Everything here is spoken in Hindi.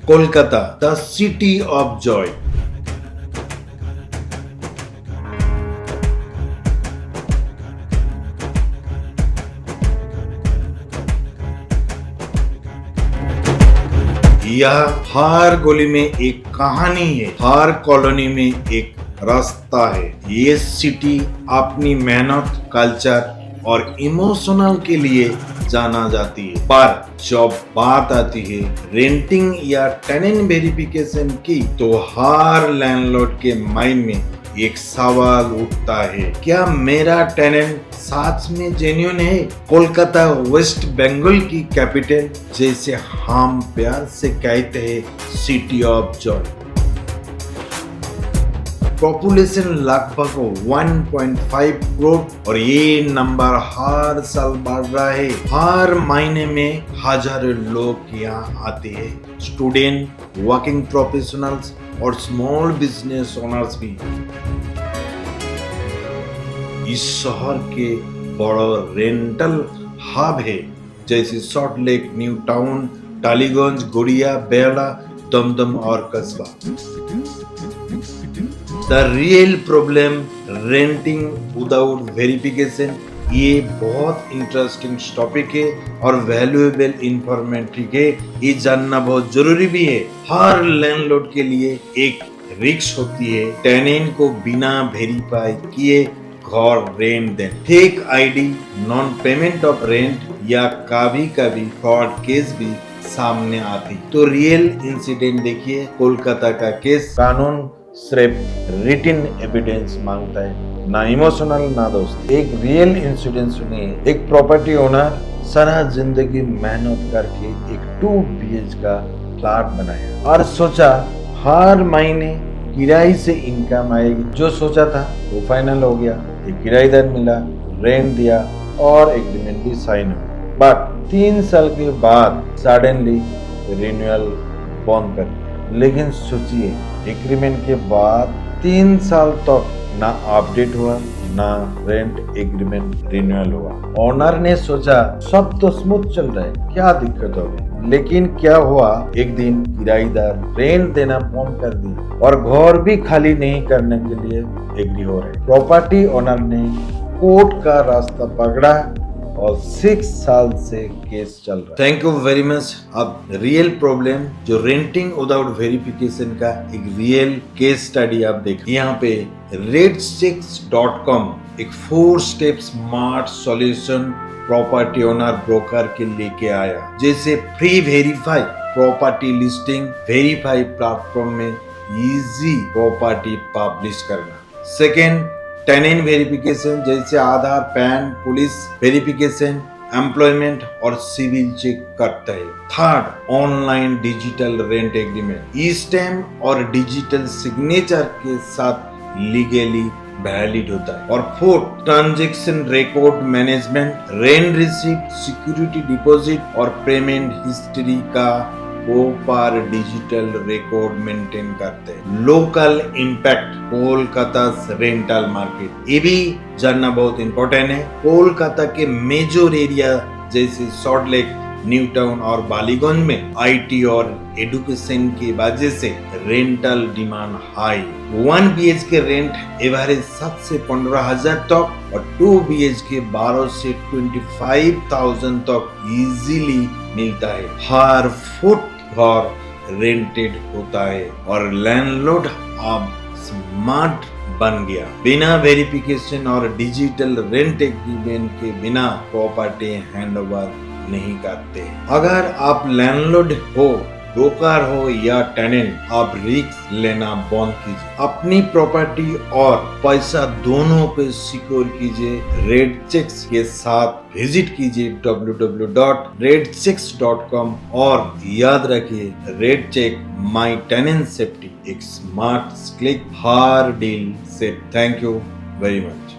Kolkata, the city of Joy. यह हर गली में एक कहानी है, हर कॉलोनी में एक रास्ता है। ये सिटी अपनी मेहनत, कल्चर और इमोशनल के लिए जाना जाती है, पर जब बात आती है रेंटिंग या टेनेंट वेरिफिकेशन की, तो हर लैंडलॉर्ड के माइंड में एक सवाल उठता है, क्या मेरा टेनेंट सच में जेन्युइन है? कोलकाता वेस्ट बंगाल की कैपिटल, जैसे हम प्यार से कहते हैं सिटी ऑफ जॉय। पॉपुलेशन लगभग 1.5 करोड़ और ये नंबर हर साल बढ़ रहा है। हर महीने में हजारों लोग यहाँ आते हैं, स्टूडेंट, वर्किंग प्रोफेशनल्स और स्मॉल बिजनेस ओनर्स भी। इस शहर के बड़ा रेंटल हब है, जैसे salt lake, new town, Tollygunge, गुड़िया, बेला, दमदम और कस्बा। The real problem renting without verification, ये बहुत इंटरेस्टिंग टॉपिक है और वैल्यूएबल इंफॉर्मेटिव है। ये जानना बहुत जरूरी भी है। हर लैंडलॉर्ड के लिए एक रिस्क होती है टेनेंट को बिना वेरीफाई किए घर रेंट दें। Fake ID, non payment of rent या कभी कभी फ्रॉड केस भी सामने आती। तो रियल इंसिडेंट देखिए, कोलकाता का केस। कानून सिर्फ रिटन एविडेंस मांगता है, ना इमोशनल ना दोस्त। एक रियल इंसिडेंट सुनिए। एक प्रॉपर्टी ओनर सारा जिंदगी मेहनत करके एक 2 BH का फ्लैट बनाया और सोचा हर महीने किराए से इनकम आएगी। जो सोचा था वो फाइनल हो गया। एक किराएदार मिला, रेंट दिया और एग्रीमेंट भी साइन हुआ। बट 3 साल के बाद सडनली रिन्यूअल बंद कर दिया। लेकिन सोचिए, एग्रीमेंट के बाद 3 साल तक ना अपडेट हुआ, ना रेंट एग्रीमेंट रिन्यूअल हुआ। ओनर ने सोचा सब तो स्मूथ चल रहा है, क्या दिक्कत होगी। लेकिन क्या हुआ, एक दिन किराएदार रेंट देना बंद कर दी और घर भी खाली नहीं करने के लिए एग्री हो रहे। प्रॉपर्टी ओनर ने कोर्ट का रास्ता पकड़ा और 6 साल से केस चल रहा है। Thank you very much. अब रियल प्रॉब्लम जो रेंटिंग विदाउट वेरिफिकेशन का एक रियल केस स्टडी आप देखिए। यहाँ पे redchecks.com एक 4 step smart solution property owner broker के लेके आया। जैसे pre verify property listing, verify platform में इजी प्रॉपर्टी पब्लिश करना। सेकेंड, टेनेंट वेरिफिकेशन, जैसे Aadhaar, PAN, police verification, employment और सिविल चेक करता है। Third, online digital rent agreement, e stamp और डिजिटल सिग्नेचर के साथ लीगली वैलिड होता है। और fourth, transaction record management, rent receipt, security deposit और पेमेंट हिस्ट्री का पर डिजिटल रिकॉर्ड मेंटेन करते हैं। Local impact, Kolkata rental market, ये भी जानना बहुत इंपॉर्टेंट है। कोलकाता के मेजर एरिया जैसे सॉल्ट लेक, न्यू टाउन और बालीगंज में आईटी और एजुकेशन की वजह से rental demand high. 1 BH rent average 7 से 15,000 तक और 2 BH 12 से 25,000 तक इजीली मिलता है। हर फुट घर रेंटेड होता है और लैंडलॉर्ड अब स्मार्ट बन गया। बिना वेरिफिकेशन और डिजिटल रेंट एग्रीमेंट के बिना प्रॉपर्टी हैंडओवर नहीं करते। अगर आप लैंडलॉर्ड हो, ब्रोकर हो या टेनेंट, आप रिस्क लेना बंद कीजिए। अपनी प्रॉपर्टी और पैसा दोनों पे सिक्योर कीजिए। रेडचेक्स के साथ विजिट कीजिए www.redchecks.com और याद रखिए, रेडचेक माई टेनेंट सेफ्टी, एक smart click, her deal safe. Thank you very much.